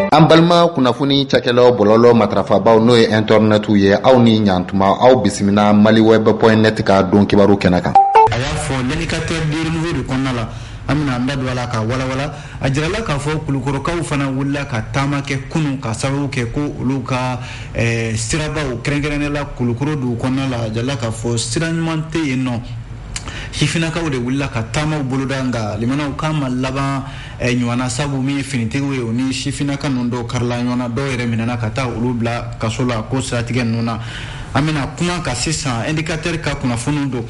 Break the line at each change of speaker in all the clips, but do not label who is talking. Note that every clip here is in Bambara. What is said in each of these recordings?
An balima kunnafoni cakɛlaw bɔlɔlɔ matrafabaw n'o ye internet ye aw ni ɲantuma aw bisimila maliweb.net ka don kibaru kɛnɛ kan.
A y'a fɔ l'indicateur du renouveau de kɔnɔna la an bɛna an da don a la ka walawala a jirala k'a fɔ kulukorokaw fana wulila ka taama kɛ kunun ka sababu kɛ ko olu ka sirabaw kɛrɛnkɛrɛnnenya la kulukoro dugu kɔnɔna la a jirala k'a fɔ sira ɲuman tɛ yen nɔ. Sifinakaw de wulila ka taamaw boloda nka limanaw k'a ma laban ɲɔgɔnna sabu min ye finitigiw ye o ni sifinaka ninnu dɔw karila ɲɔgɔnna dɔw yɛrɛ minɛna ka taa olu bila kaso la ko siratigɛ ninnu na an bɛna kuma ka sisan indicateur ka kunnafoniw don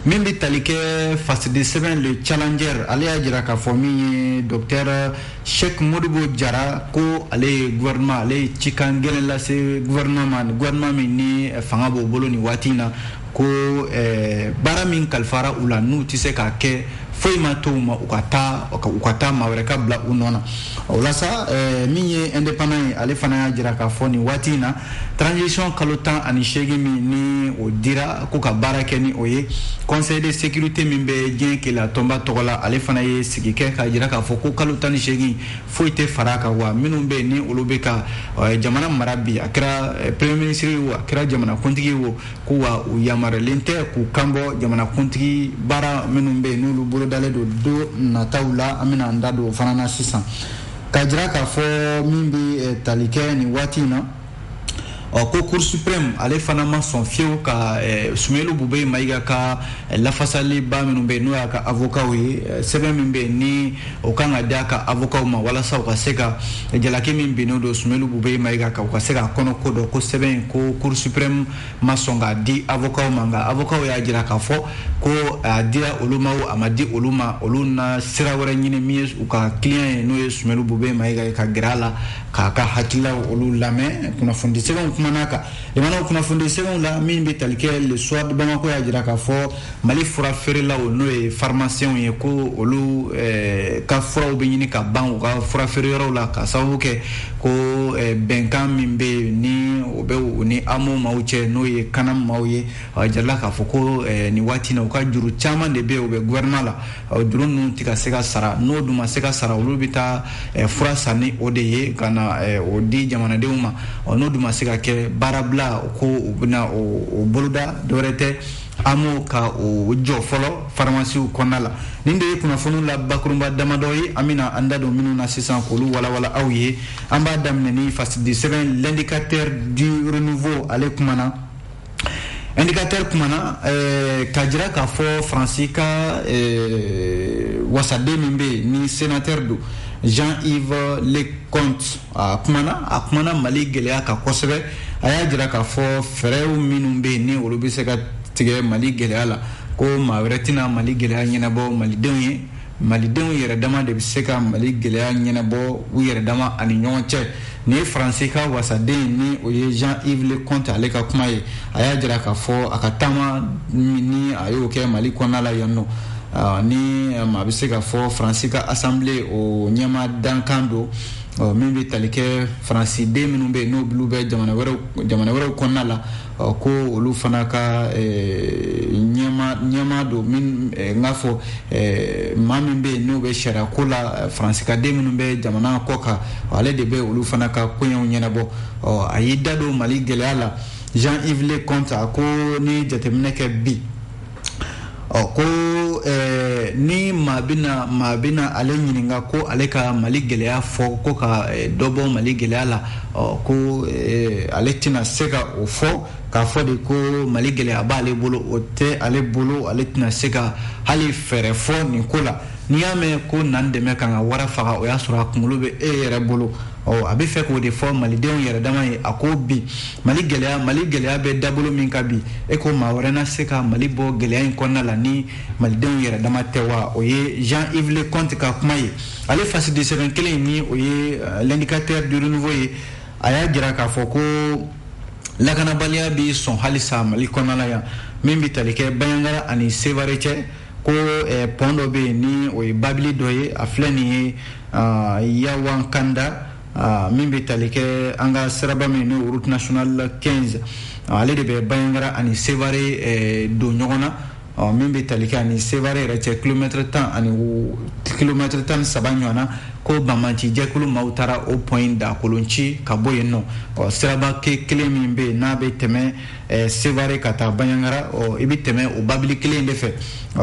min bɛ tali kɛ fasidi sɛbɛn le challenger ale y'a jira k'a fɔ min ye docteur Sheikh Modibo Jara ko ale ye gouvernement ale ye cikan gɛlɛn lase gouvernement min ni fanga b'o bolo nin waati in na ko baara min kalifara u la n'u tɛ se k'a kɛ foyi ma to u ma u ka taa maa wɛrɛ ka bila u nɔ na o la sa min ye indépendant ye ale fana y'a jira k'a fɔ nin waati in na transition kalo 18 min ni o dira ko ka baara kɛ ni o ye conseil de sécurité min bɛ diɲɛ kɛlɛ tɔnba tɔgɔ la ale fana ye sigi kɛ k'a jira k'a fɔ ko kalo 18 foyi tɛ fara a kan wa minnu bɛ yen ni olu bɛ ka jamana mara bi a kɛra premier ministre ye o a kɛra jamanakuntigi ye o ko wa u yamaruyalen tɛ k'u kanbɔ jamanakuntigi baara minnu bɛ yen n'olu bolo dalen don nataw la an bɛna an da don o fana na sisan ka jira k'a fɔ min bɛ tali kɛ nin waati in na ko cour suprême ale fana ma sɔn fiyewu ka Sumelu Bube Mayiga ka lafasaliba minnu bɛ yen n'o y'a ka avocat ye sɛbɛn min bɛ yen ni o kan ka di a ka avocat ma walasa u ka se ka jalaki min binnen don Sumelu Bube Mayiga kan u ka se ka kɔnɔ ko dɔ ko sɛbɛn in ko cour suprême ma sɔn k'a di avocat ma nka avocat y'a jira k'a fɔ ko a dira olu ma o a ma di olu ma olu na sira wɛrɛ ɲini min ye u ka client ye n'o ye Sumelu Bube Mayiga ye ka gɛrɛ a la k'a ka hakililaw olu lamɛn kunnafoni sɛbɛnw kumana kan limanaw kunnafoni sɛbɛnw la min bɛ tali kɛ le soir de Bamako y'a jira k'a fɔ Mali fura feerelaw n'o ye pharmaciens ye ko olu ka furaw bɛ ɲini ka ban u ka fura feere yɔrɔw la ka sababu kɛ ko bɛnkan min bɛ yen ni o bɛ u ni AMO maaw cɛ n'o ye kanam maaw ye a jirala k'a fɔ ko nin waati in na u ka juru caman de bɛ yen o bɛ gouvernement la juru ninnu tɛ ka se ka sara n'o dun ma se ka sara olu bɛ taa fura san ni o de ye ka na o di jamanadenw ma n'o dun ma se ka kɛ baarabila ko u bɛna o boloda dɔwɛrɛ tɛ AMO ka o jɔ fɔlɔ pharmaciw kɔnɔna la nin de ye kunnafoniw la bakurunba damadɔ ye an bɛna an da don minnu na sisan k'olu walawala aw ye an b'a daminɛ ni fasidi sɛbɛn l'indicateur du renouveau ale kumana indicateur kumana ka jira k'a fɔ Faransi ka wasaden min bɛ yen ni sénateur don Jean-Yves Leconte a kumana Mali gɛlɛya kan kosɛbɛ a y'a jira k'a fɔ fɛɛrɛw minnu bɛ yen ni olu bɛ se ka tigɛ Mali gɛlɛya la ko maa wɛrɛ tɛna Mali gɛlɛya ɲɛnabɔ malidenw ye malidenw yɛrɛ dama de bɛ se ka Mali gɛlɛya ɲɛnabɔ u yɛrɛ dama ani ɲɔgɔn cɛ nin ye Faransi ka wasaden ni o ye Jean-Yves Leconte ale ka kuma ye a y'a jira k'a fɔ a ka taama ni a y'o kɛ Mali kɔnɔna la yan nɔ ni a bɛ se ka fɔ Faransi ka assemblée o ɲɛma dankan don min bɛ tali kɛ Faransiden minnu bɛ yen n'olu bɛ jamana wɛrɛw kɔnɔna la ko olu fana ka ɲɛma don min n'a fɔ maa min bɛ yen n'o bɛ sariya ko la Faransikaden minnu bɛ jamana kɔ kan ale de bɛ olu fana ka koɲɛw ɲɛnabɔ a y'i da don Mali gɛlɛya la Jean-Yves Leconte a ko ni jateminɛ kɛ bi ko ni maa bɛna ale ɲininka ko ale ka Mali gɛlɛya fɔ ko ka dɔ bɔ Mali gɛlɛya la ko ale tɛna se ka o fɔ k'a fɔ de ko Mali gɛlɛya b'ale bolo o tɛ ale bolo ale tɛna se ka hali fɛɛrɛ fɔ nin ko la n'i y'a mɛn ko nan dɛmɛ kan ka wara faga o y'a sɔrɔ a kunkolo bɛ e yɛrɛ bolo a bɛ fɛ k'o de fɔ malidenw yɛrɛ dama ye a ko bi Mali gɛlɛya bɛ dabolo min ka bi e ko maa wɛrɛ na se ka Mali bɔ gɛlɛya in kɔnɔna la ni malidenw yɛrɛ dama tɛ wa o ye Jean-Yves Leconte ka kuma ye ale fasidi sɛbɛn kelen ni o ye l'indicateur du renouveau ye a y'a jira k'a fɔ ko lakanabaliya bɛ sɔn halisa Mali kɔnɔna la yan min bɛ tali kɛ Bayangara ani Sevare cɛ ko pont dɔ bɛ yen ni o ye babili dɔ ye a filɛ nin ye Yawankanda min bɛ tali kɛ an ka siraba min ni route nationale 15 ale de bɛ Bayangara ani Sevare don ɲɔgɔn na min bɛ tali kɛ ani Sevare yɛrɛ cɛ kilomètre 10 saba ɲɔgɔnna ko Banmanci jɛkulu maaw taara o point da kolonci ka bɔ yen nɔ siraba kelen min bɛ yen n'a bɛ tɛmɛ Sevare ka taa Baɲangara i bɛ tɛmɛ o babili kelen de fɛ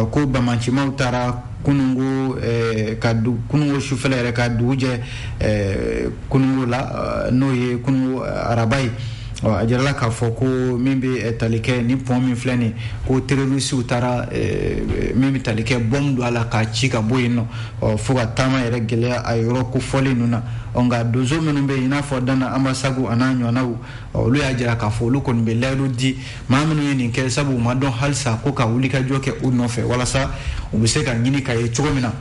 ko Banmanci maaw taara kunungo sufɛla yɛrɛ ka dugu jɛ kunungo la n'o ye kunungo araba ye a jirala k'a fɔ ko min bɛ tali kɛ ni pont min filɛ nin ko terrorisiw taara min bɛ tali kɛ bɔmu don a la k'a ci ka bɔ yen nɔ fo ka taama yɛrɛ gɛlɛya a yɔrɔ kofɔlen ninnu na nka donso minnu bɛ yen i n'a fɔ Dana Ambasagu a n'a ɲɔgɔnnaw olu y'a jira k'a fɔ olu kɔni bɛ layidu di maa minnu ye nin kɛ sabu u ma dɔn halisa ko ka wulikajɔ kɛ u nɔfɛ walasa u bɛ se ka ɲini ka ye cogo min na.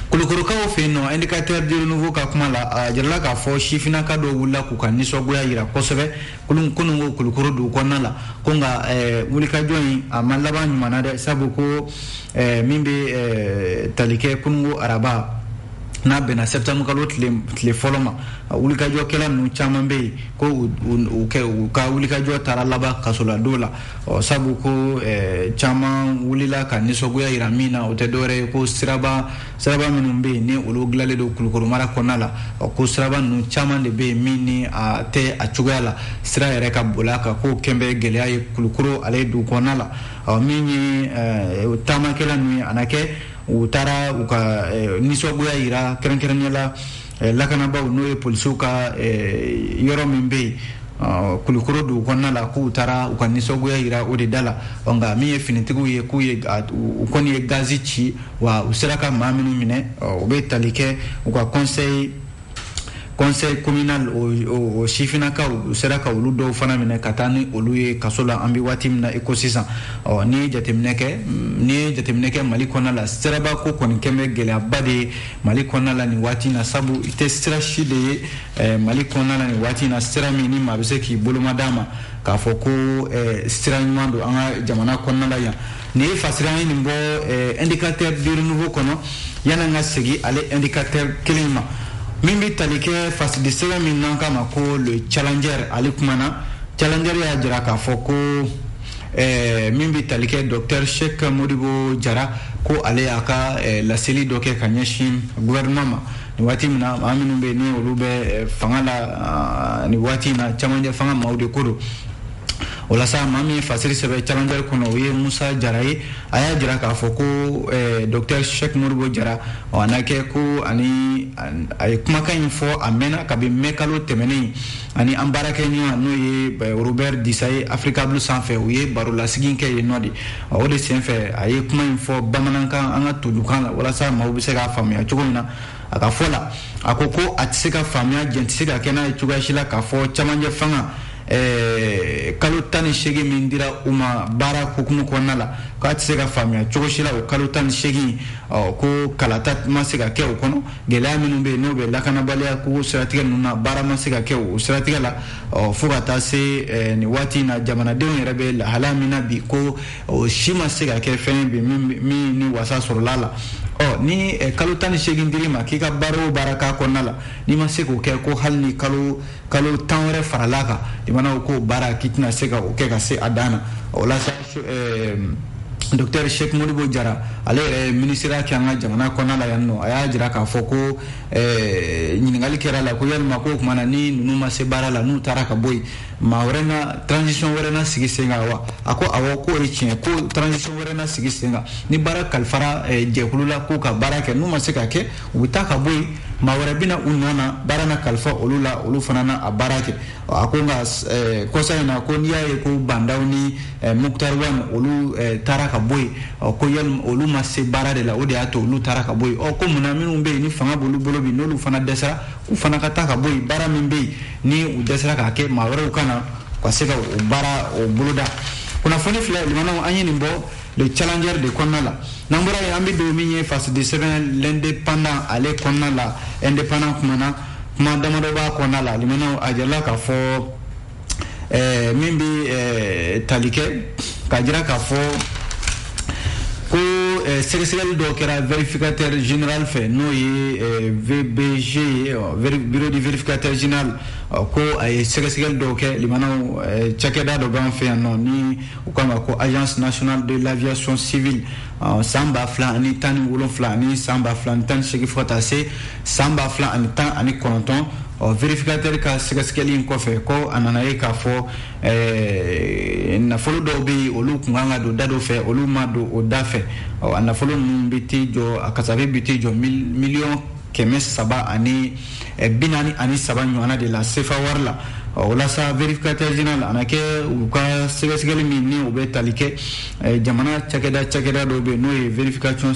Kulukorokaw fɛ yen nɔ indicateur de renouveau ka kuma la a jirala k'a fɔ sifinaka dɔw wulila k'u ka nisɔngoya jira kosɛbɛ kunun ko Kulukoro dugu kɔnɔna la ko nka wulikajɔ in a ma laban ɲuman na dɛ sabu ko min bɛ tali kɛ kunungo araba n'a bɛnna septembre kalo tile fɔlɔ ma wulikajɔkɛla ninnu caman bɛ yen ko u ka wulikajɔ taara laban kasoladon la sabu ko caman wulila ka nisɔngoya jira min na o tɛ dɔwɛrɛ ye ko siraba minnu bɛ yen ni olu dilanlen don Kulukoro mara kɔnɔna la ko siraba ninnu caman de bɛ yen min ni a tɛ a cogoya la sira yɛrɛ ka boli a kan ko kɛn bɛ gɛlɛya ye Kulukoro ale dugu kɔnɔna la min ye taamakɛla ninnu ye a na kɛ u taara u ka nisɔngoya jira kɛrɛnkɛrɛnnenya la lakanabaw n'o ye polisiw ka yɔrɔ min bɛ yen Kulukoro dugu kɔnɔna la k'u taara u ka nisɔngoya jira o de da la nka min ye finitigiw ye k'u u kɔni ye gazi ci wa u sera ka maa minnu minɛ u bɛ tali kɛ u ka conseil communal o sifinakaw u sera ka olu dɔw fana minɛ ka taa ni olu ye kaso la an bɛ waati min na i ko sisan n'i ye jateminɛ kɛ Mali kɔnɔna la siraba ko kɔni kɛn bɛ gɛlɛyaba de ye Mali kɔnɔna la nin waati in na sabu i tɛ sira si de ye Mali kɔnɔna la nin waati in na sira min ni maa bɛ se k'i boloma d'a ma k'a fɔ ko sira ɲuman don an ka jamana kɔnɔna la yan nin ye fasira an ye nin bɔ indicateur de renouveau kɔnɔ yan'an ka segin ale indicateur kelen ma min bɛ tali kɛ fasidi sɛbɛn min n'an k'a ma ko le challenger ale kumana challenger y'a jira k'a fɔ ko min bɛ tali kɛ Dr Sheikh Modibo Jara ko ale y'a ka laseli dɔ kɛ ka ɲɛsin gouvernement ma nin waati min na maa minnu bɛ yen ni olu bɛ fanga la nin waati in na camancɛ fanga maaw de ko don o la sa maa min fasiri sɛbɛn challenger kɔnɔ o ye Musa Jara ye a y'a jira k'a fɔ ko Dr Sheikh Modibo Jara a na kɛ ko ani a ye kumakan in fɔ a mɛnna kabi mɛ kalo tɛmɛnen ani an baarakɛɲɔgɔn n'o ye Robert Disa ye Africa Blue sanfɛ u ye baro lasigi kɛ yen nɔ de o de senfɛ a ye kuma in fɔ bamanankan an ka tolukan la walasa maaw bɛ se k'a faamuya cogo min na a ka fɔ la a ko a tɛ se ka faamuya jɛn tɛ se ka kɛ n'a ye cogoya si la k'a fɔ camancɛ fanga kalo 18 min dira u ma baara hukumu kɔnɔna la k'a tɛ se ka faamuya cogo si la o kalo 18 ko kalata ma se ka kɛ o kɔnɔ gɛlɛya minnu bɛ yen n'o bɛ lakanabaliya ko siratigɛ ninnu na baara ma se ka kɛ o siratigɛ la fo ka taa se nin waati in na jamanadenw yɛrɛ bɛ lahala min na bi ko o si ma se ka kɛ fɛn bi min ni wasa sɔrɔla la ni kalo 18 dir'i ma k'i ka baara o baara k'a kɔnɔna la n'i ma se k'o kɛ ko hali ni kalo 10 wɛrɛ farala kan i mana ko baara k'i tɛna se ka o kɛ ka se a dan na o la sa Dr Sheikh Modibo Jara ale yɛrɛ ministre kɛ an ka jamana kɔnɔna la yan nɔ a y'a jira k'a fɔ ko ɲininkali kɛra la ko yalima ko o tuma na ni ninnu ma se baara la n'u taara ka bɔ yen maa wɛrɛ na transition wɛrɛ na sigi sen kan wa a ko awɔ k'o ye tiɲɛ ko transition wɛrɛ na sigi sen kan ni baara kalifara jɛkulu la k'u ka baara kɛ n'u ma se ka kɛ u bɛ taa ka bɔ yen maa wɛrɛ bɛna u nɔ na baara na kalifa olu la olu fana na a baara kɛ a ko nka kɔsa in na ko n'i y'a ye ko Bandaw ni Muktar Wan olu taara ka bɔ yen ko yalima olu ma se baara de la o de y'a to olu taara ka bɔ yen ko munna minnu bɛ yen ni fanga b'olu bolo bi n'olu fana dɛsɛra u fana ka taa ka bɔ yen baara min bɛ yen ni u dɛsɛra k'a kɛ maa wɛrɛw kana ka se ka o baara o boloda kunnafoni filɛ limanaw an ye nin bɔ le challenger de kɔnɔna la n'an bɔra yen an bɛ don min ye fasidi sɛbɛn l'indépendant ale kɔnɔna la indépendant kuma damadɔ b'a kɔnɔna la limanaw a jirala k'a fɔ min bɛ tali kɛ k'a jira k'a fɔ ko sɛgɛsɛgɛli dɔ kɛra vérificateur général fɛ n'o ye VBG bureau du vérificateur général ko a ye sɛgɛsɛgɛli dɔw kɛ limanaw cakɛda dɔ b'an fɛ yan nɔ ni u k'a ma ko agence nationale de l'aviation civile san 2017 ani san 2018 fo ka taa se san 2019 vérificateur ka sɛgɛsɛgɛli in kɔfɛ ko a nana ye k'a fɔ nafolo dɔw bɛ yen olu kun kan ka don da dɔ fɛ olu ma don o da fɛ a nafolo ninnu bɛ t'i jɔ a kasabi bɛ t'i jɔ miliyɔn 343 ɲɔgɔnna de la CFA wari la walasa vérificateur général ana kɛ u ka sɛgɛsɛgɛli min ni u bɛ tali kɛ jamana cakɛda dɔw bɛ yen n'o ye vérification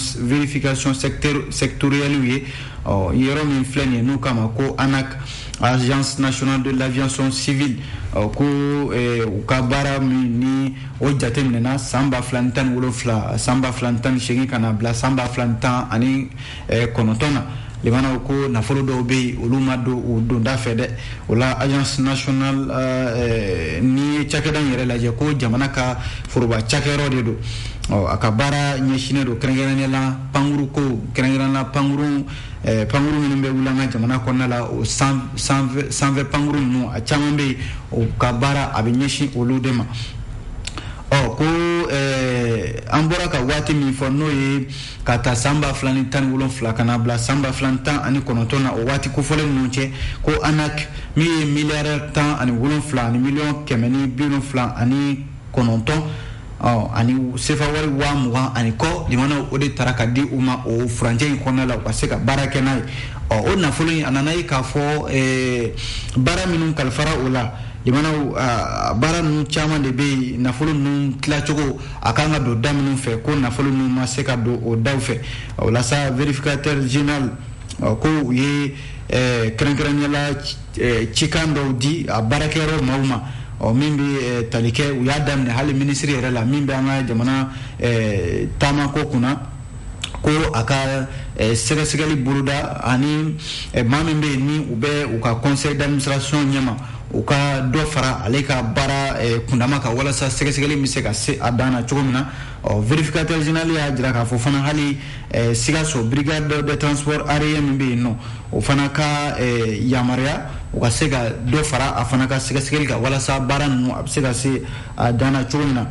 sectorielle ye yɔrɔ min filɛ nin ye n'u k'a ma ko ANAC agence nationale de l'aviation civile ko u ka baara min ni o jate minɛna san 2017 san 2018 ka na bila san 2019 na limanaw ko nafolo dɔw bɛ yen olu ma don o donda fɛ dɛ o la agence nationale ni ye cakɛda in yɛrɛ lajɛ ko jamana ka foroba cakɛyɔrɔ de don a ka baara ɲɛsinnen don kɛrɛnkɛrɛnnenya la pankuru ko kɛrɛnkɛrɛnnenya la pankuru minnu bɛ wuli an ka jamana kɔnɔna la o sanfɛ pankuru ninnu a caman bɛ yen o ka baara a bɛ ɲɛsin olu de ma ko an bɔra ka waati min fɔ n'o ye ka taa san 2017 ka na bila san 2019 na o waati kofɔlen ninnu cɛ ko ANAC min ye miliyari 17 ani miliyɔn 179 ani CFA wari 20 ani kɔ limanaw o de taara ka di u ma o furancɛ in kɔnɔna la u ka se ka baara kɛ n'a ye o nafolo in a nana ye k'a fɔ baara minnu kalifara o la limanaw baara ninnu caman de bɛ yen nafolo ninnu tilacogo a kan ka don da minnu fɛ ko nafolo ninnu ma se ka don o daw fɛ o la sa vérificateur général ko u ye kɛrɛnkɛrɛnnenya la cikan dɔw di a baarakɛyɔrɔ maaw ma min bɛ tali kɛ u y'a daminɛ hali minisiri yɛrɛ la min bɛ an ka jamana taamako kunna ko a ka sɛgɛsɛgɛli boloda ani maa min bɛ yen ni u bɛ u ka conseil d'administration ɲɛma u ka dɔ fara ale ka baara kundama kan walasa sɛgɛsɛgɛli bɛ se ka se a dan na cogo min na vérificateur général y'a jira k'a fɔ fana hali Sikaso brigade de transport aérien min bɛ yen nɔ o fana ka yamaruya u ka se ka dɔ fara a fana ka sɛgɛsɛgɛli kan walasa baara ninnu a bɛ se ka se a dan na cogo min na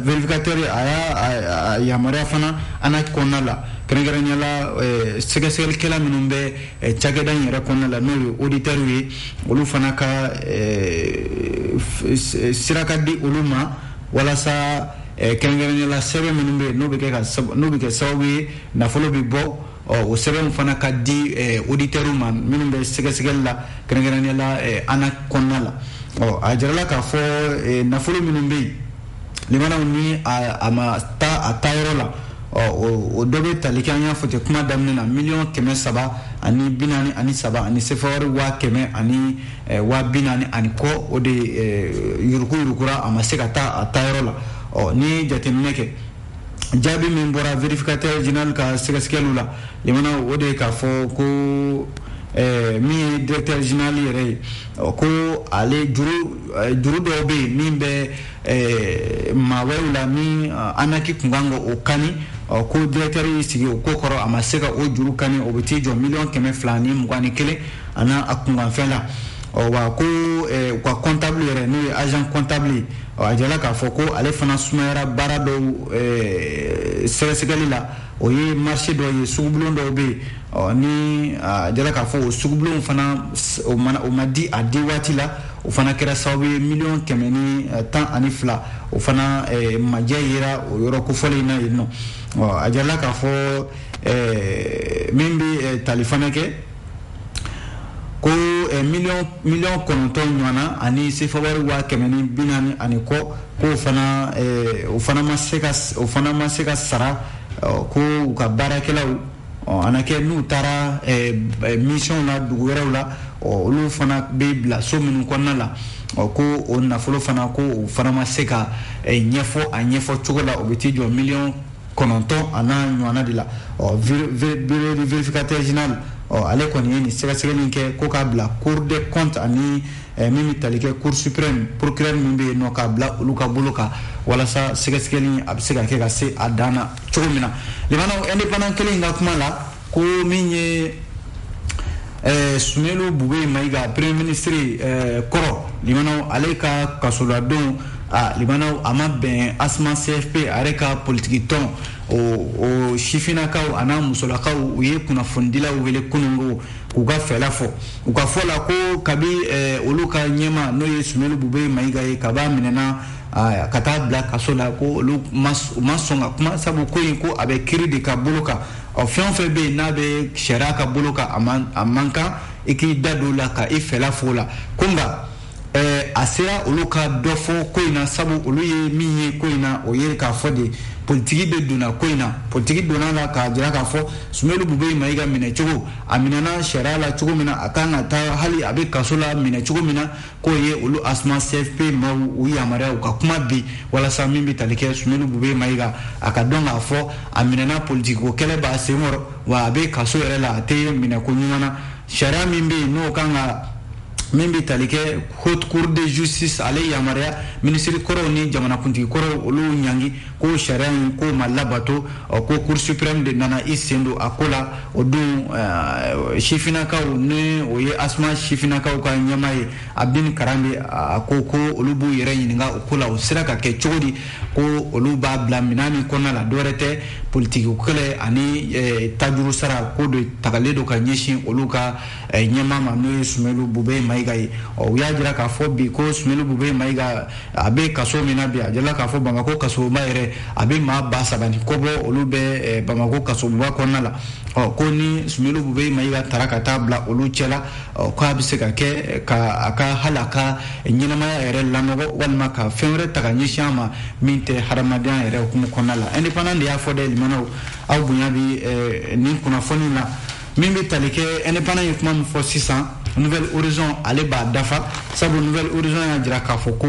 vérificateur a y'a yamaruya fana ANAC kɔnɔna la kɛrɛnkɛrɛnnenya la sɛgɛsɛgɛlikɛla minnu bɛ cakɛda in yɛrɛ kɔnɔna la n'o ye auditeur ye olu fana ka sira ka di olu ma walasa kɛrɛnkɛrɛnnenya la sɛbɛn minnu bɛ yen n'o bɛ kɛ sababu ye nafolo bɛ bɔ o sɛbɛnw fana ka di auditeur ma minnu bɛ sɛgɛsɛgɛli la kɛrɛnkɛrɛnnenya la ANAC kɔnɔna la a jirala k'a fɔ nafolo minnu bɛ yen limanaw ni a ma taa a taayɔrɔ la o dɔ bɛ tali kɛ an y'a fɔ ten kuma daminɛ na miliyɔn 343 ani CFA wari 100,000 ani 40,000 ani kɔ o de yurukuyurukura a ma se ka taa a taayɔrɔ la ni ye jateminɛ kɛ jaabi min bɔra vérificateur général ka sɛgɛsɛgɛliw la limanaw o de ye k'a fɔ ko min ye directeur général yɛrɛ ye ko ale juru dɔw bɛ yen min bɛ maa wɛrɛw la min ANAC kun kan ka o kani ko directeur y'i sigi o ko kɔrɔ a ma se ka o juru kani o bɛ t'i jɔ miliyɔn 221 ana a kunkanfɛn la wa ko u ka comptable yɛrɛ n'o ye agent comptable ye a jala k'a fɔ ko ale fana sumayara baara dɔw sɛgɛsɛgɛli la o ye marché dɔ ye sugubulon dɔw bɛ yen ni a jala k'a fɔ o sugubulon fana o ma di a di waati la o fana kɛra sababu ye miliyɔn 112 o fana majɛ yera o yɔrɔ kofɔlen in na yen nɔ a jala k'a fɔ min bɛ tali fana kɛ ko miliyɔn 9 ɲɔgɔnna ani CFA wari 140,000 ani kɔ ko o fana ma se ka sara ko u ka baarakɛlaw ana kɛ n'u taara mission na dugu wɛrɛw la olu fana bɛ bila so minnu kɔnɔna la ko o nafolo fana ko o fana ma se ka ɲɛfɔ a ɲɛfɔ cogo la o bɛ t'i jɔ miliyɔn 9 a n'a ɲɔgɔnna de la vérificateur général ale kɔni ye nin sɛgɛsɛgɛli kɛ ko k'a bila cour des comptes ani min bɛ tali kɛ cour suprême procureur min bɛ yen nɔ k'a bila olu ka bolo kan walasa sɛgɛsɛgɛli a bɛ se ka kɛ ka se a dan na cogo min na limanaw indépendant kelen ka kuma la ko min ye Sumelu Bube Mayiga premier ministre kɔrɔ limanaw ale ka kasoladon limanaw a ma bɛn Asma CFP a yɛrɛ ka politiki tɔn o sifinakaw a n'a musolakaw u ye kunnafonidilaw wele kunungo k'u ka fɛla fɔ u ka fɔ la ko kabi olu ka ɲɛma n'o ye Sumelu Bube Mayiga ye kaba minɛna ka taa bila kaso la ko olu ma sɔn ka kuma sabu ko in ko a bɛ kiiri de ka bolo kan fɛn o fɛn bɛ yen n'a bɛ sariya ka bolo kan a man kan i k'i da don o la ka i fɛla fɔ o la ko nka a sera olu ka dɔ fɔ ko in na sabu olu ye min ye ko in na o ye k'a fɔ de politiki bɛ donna ko in na politiki donna la k'a jira k'a fɔ Sumelu Bube Mayiga minɛ cogo a minɛna sariya la cogo min na a kan ka taa hali a bɛ kaso la minɛ cogo min na k'o ye olu Asma CFP ma u yamaruya u ka kuma bi walasa min bɛ tali kɛ Sumelu Bube Mayiga a ka dɔn k'a fɔ a minɛna politiko kɛlɛ b'a sen kɔrɔ wa a bɛ kaso yɛrɛ la a tɛ minɛ ko ɲuman na sariya min bɛ yen n'o kan ka min bɛ tali kɛ haute cour de justice ale yamaruya ministre kɔrɔw ni jamanakuntigi kɔrɔw olu ɲangi ko sariya in ko ma labato ko cour suprême de nana i sen don a ko la o don sifinakaw ni o ye Asma sifinakaw ka ɲɛma ye Abdin Karambe a ko olu b'u yɛrɛ ɲininka o ko la o sera ka kɛ cogo di ko olu b'a bila minɛn min kɔnɔna la dɔwɛrɛ tɛ politiki kɛlɛ ani tajuru sara ko de tagalen don ka ɲɛsin olu ka ɲɛma ma n'o ye Sumelu Bube Mayiga ye u y'a jira k'a fɔ bi ko Sumelu Bube Mayiga a bɛ kaso min na bi a jira k'a fɔ Bamako kasoba yɛrɛ a bɛ maa 30 ko bɔ olu bɛ Bamako kasoba kɔnɔna la ko ni Sumelu Bube Mayiga taara ka taa bila olu cɛla k'a bɛ se ka kɛ ka a ka hali a ka ɲɛnamaya yɛrɛ lanɔgɔ walima ka fɛn wɛrɛ ta ka ɲɛsin a ma min tɛ hadamadenya yɛrɛ hukumu kɔnɔna la indépendant de y'a fɔ dɛ limanaw aw bonya bi nin kunnafoni la min bɛ tali kɛ indépendant ye kuma min fɔ sisan Nouvelle Horizon ale b'a dafa sabu Nouvelle Horizon y'a jira k'a fɔ ko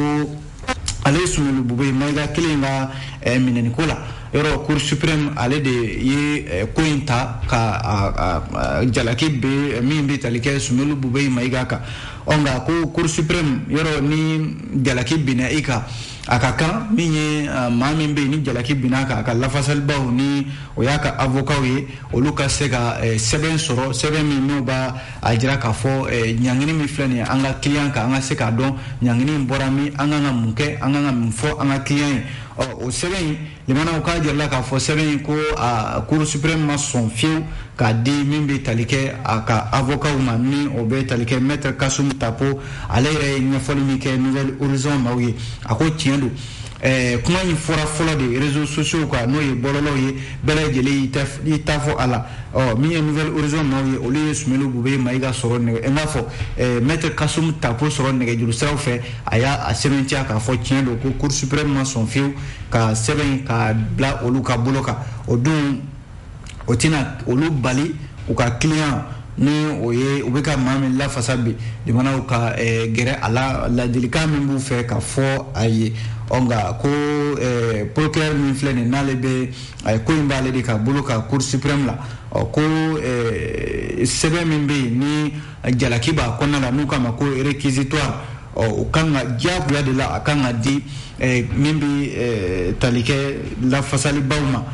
ale ye Sumelu Bube Mayiga kelen ka minɛniko la yɔrɔ cour suprême ale de ye ko in ta ka jalaki bɛ min bɛ tali kɛ Sumelu Bube Mayiga kan nka ko cour suprême yɔrɔ ni jalaki binna i kan a ka kan min ye maa min bɛ yen ni jalaki binna a kan a ka lafasalibaw ni o y'a ka avocat ye olu ka se ka sɛbɛn sɔrɔ sɛbɛn min n'o b'a jira k'a fɔ ɲangini min filɛ nin ye an ka client kan an ka se k'a dɔn ɲangini in bɔra min an kan ka mun kɛ an kan ka mun fɔ an ka client ye o sɛbɛn in limanaw k'a jirala k'a fɔ sɛbɛn in ko a cour suprême ma sɔn fiyewu k'a di min bɛ tali kɛ a ka avocat ma ni o bɛ tali kɛ maître Kasum Tapo ale yɛrɛ ye ɲɛfɔli min kɛ Nouvelle Horizon maaw ye a ko tiɲɛ don kuma in fɔra fɔlɔ de réseaux sociaux kan n'o ye bɔlɔlɔw ye bɛɛ lajɛlen i ta fɔ a la min ye Nouvelle Horizon maaw ye olu ye Sumelu Bube Mayiga sɔrɔ n b'a fɔ maître Kasum Tapo sɔrɔ nɛgɛjuru siraw fɛ a y'a sɛbɛntiya k'a fɔ tiɲɛ don ko cour suprême ma sɔn fiyewu ka sɛbɛn ka bila olu ka bolo kan o don o tɛna olu bali u ka client ni o ye u bɛ ka maa min lafasa bi jamanaw ka gɛrɛ a la ladilikan min b'u fɛ ka fɔ a ye nka ko procureur min filɛ nin n'ale bɛ ko in b'ale de ka bolo ka cour suprême la ko sɛbɛn min bɛ yen ni jalaki b'a kɔnɔna la n'u k'a ma ko réquisitoire o kan ka diyagoya de la a kan ka di min bɛ tali kɛ lafasalibaw ma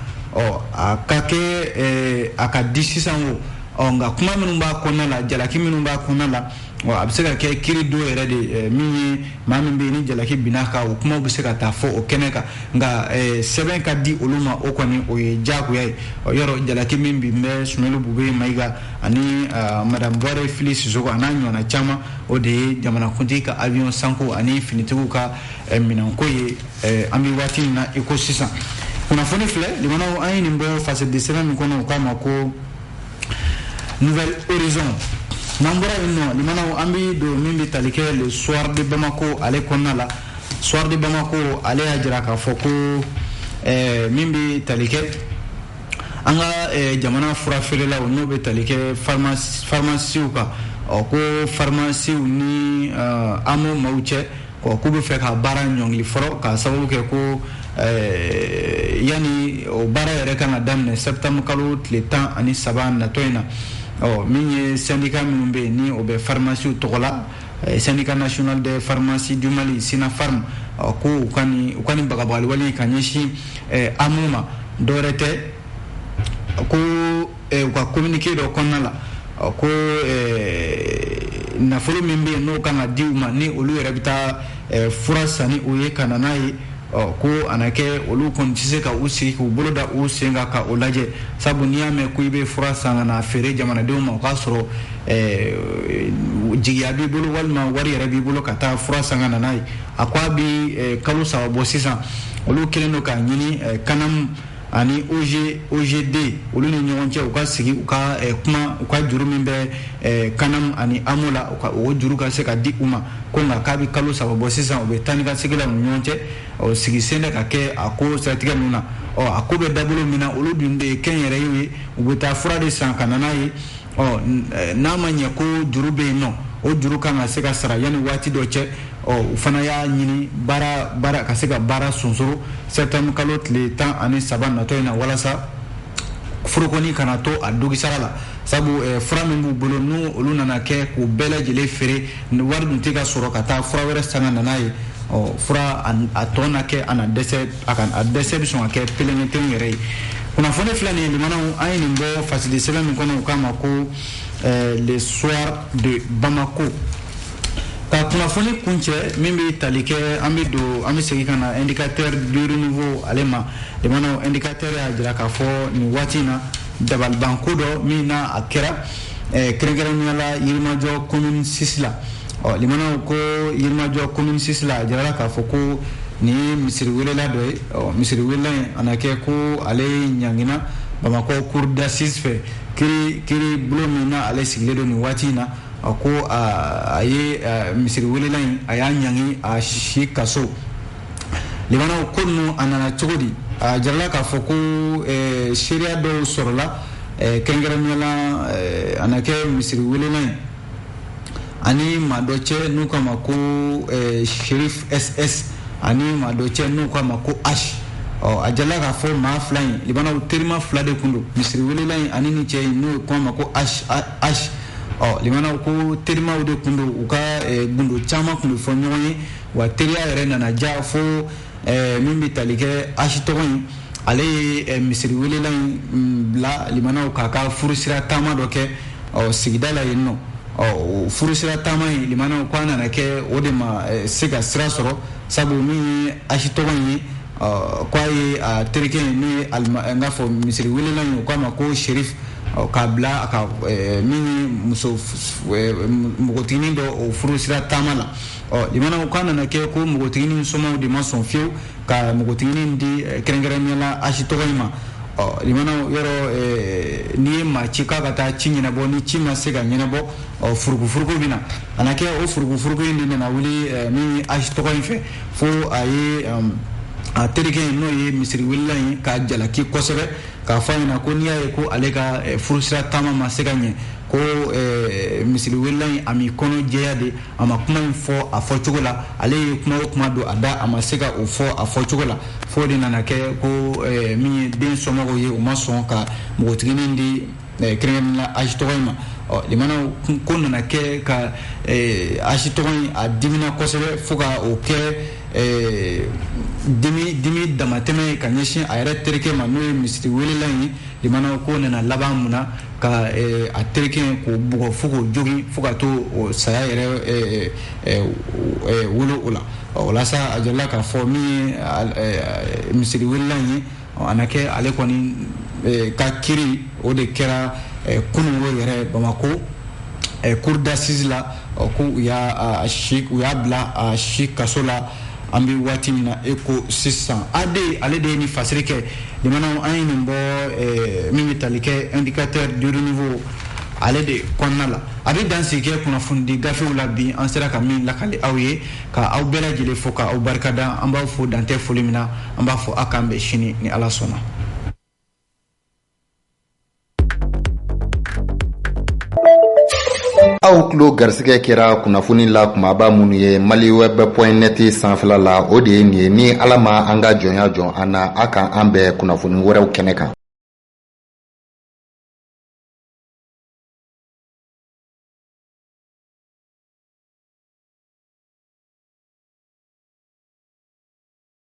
a ka kɛ a ka di sisan o nka kuma minnu b'a kɔnɔna la jalaki minnu b'a kɔnɔna la a bɛ se ka kɛ kiiri do yɛrɛ de min ye maa min bɛ yen ni jalaki binna kan o kumaw bɛ se ka taa fɔ o kɛnɛ kan nka sɛbɛn ka di olu ma o kɔni o ye diyagoya ye yɔrɔ jalaki min bin bɛ Sumelu Bube Mayiga ani madame Bɔre Fili Sisoko a n'a ɲɔgɔnna caman o de ye jamanakuntigi ka avion sanko ani finitigiw ka minɛnko ye an bɛ waati min na i ko sisan kunnafoni filɛ limanaw an ye nin bɔ fasɛde sɛbɛn min kɔnɔ o k'a ma ko Nouvelle Horizon n'an bɔra yen nɔ limanaw an bɛ don min bɛ tali kɛ le soir de Bamako ale kɔnɔna la soir de Bamako ale y'a jira k'a fɔ ko min bɛ tali kɛ an ka jamana fura feerelaw n'o bɛ tali kɛ pharmaciw kan ko pharmaciw ni AMO maaw cɛ k'u bɛ fɛ ka baara ɲɔngili fɔlɔ k'a sababu kɛ ko yani o baara yɛrɛ kan ka daminɛ septembre kalo tile 13 natɔ in na min ye syndicat minnu bɛ yen ni o bɛ pharmaciw tɔgɔ la syndicat national des pharmacies du Mali Sinafarm ko ukani bagabali wali kanyeshi amuma dorete ko uka communiquer do konnala ko nafolo mimbe no kanga diuma ni olu yerabita furasa ni uye kananayi ko anake olu kon tise ka usi ko boloda usenga ka olaje sabu niyame ko ibe furasa na fere jamana de mo kasro jiyabi bolo walma wari yarabi bolo kata furasa na nayi akwabi kalu sawa bosisa olu keleno ka nyini kanam ani OGD olu ni nyonche uka sigi uka kuma uka juru mimbe kanam ani amula uka o juru ka se ka di uma konga kabi kalu sababu sisa obetani ka sigila nyonche o sigi senda ka ke ako strategia nuna o akobe dabulo mina olu dinde kenyere yi ubeta furade sankanana yi o namanya ko juru be no o juru kan se ka sara yani wati do che o fana ya nyini bara ka se ka bara sunsuru setam kalot le temps ani saban na to ina wala sa furukoni kana to adugi sarala sabu fura min bu bolo no oluna na ke ko bela jele fere war dun tiga soro kata fura wera sanga nanayi o fura atona ke ana dese akan adese bi son ke pelene ten yere kuna fone flani limana ayini mbo facile seven kono kama ko le soir de Bamako ka kuna fone kunche mimbi talike ambi segi kana indicateur du renouveau alema limana indicateur ya jira ka fo ni watina dabal bankudo mina akera kregera nyala yirmajo commune sisla o limana ko yirmajo commune sisla jira ka fo ko ni misiri wele la doy o misiri wele anake ko ale nyangina Bamako cour d'assises fe kiri blomina ale sigledo ni watina ko aye misiri wele la aya nyangi a shikaso limana ko no anana chogodi jarla ka fo ko sharia do sorla kengera nyala anake misiri wele la ani madoche nuka mako sheriff SS ani madoche nuka mako ash o ajala ka fo ma flying libana uterima flade kundo misiri wele la ani ni che no ko mako ash o limana ko terima ude kundo uka gundo chama kundo fo nyoni wa teria yere na ja fo mimbi talike ash to ale misiri wele la bla limana ukaka furusira tama doke o sigidala yinno o furusira tama limana ko na ke odema siga sira soro sabu mi ashito wani kwaye terike ni ngafo misiri wele la ko ma ko sheriff kabla aka mini muso mugotini do furusira tama la limana ko na ke ko mugotini soma de mason fiu ka mugotini ndi kerengere nyala ashito wani limana yoro ni ma chika kata chinyina bo ni chima sega nyina bo furugu bina anake o furugu ndi na wuli mi ashto ko infe fo ayi a terike no ye misiri willahi ka jalaki kosebe ka fayna ko niya ko alega furusira tama ma sega nye ko misiri willahi ami kono jeyade ama kuma info a fo chugola ale kuma do ada ama sega o fo a fo chugola fo de nanake ko mi den somo ye o mason ka mogotigini ndi kremla ajitoyma limana ko nanake ka ajitoy a dimina kosebe fuka o ke dimi damateme ka nyeshin ayra tereke ma no misiri willahi limana ko nana labamuna ka a tereke ko bugo fuko jogi fuka to saya yere wulo ula wala sa ajalla ka fo mi misiri willahi anake ale koni ka kiri o de kera kunu yere Bamako cour d'assises la ko ya shik ya bla shik kasola ambi wati mina eko 600 ade ale de ni fasirike limana ayini mbo mimi talike indicateur du renouveau ale de konnala abi dansi ke kuna fundi gafe wala bi an sera ka min lakale awye ka aw bela jele foka aw barkada amba fo dante folimina amba fo akambe shini ni ala sona
aw tulo garisɛgɛ kɛra kunnafoni la kumaba minnu ye maliweb.net sanfɛla la o de ye nin ye ni ala ma an ka jɔnya jɔn an na a kan an bɛɛ kunnafoni wɛrɛw kɛnɛ kan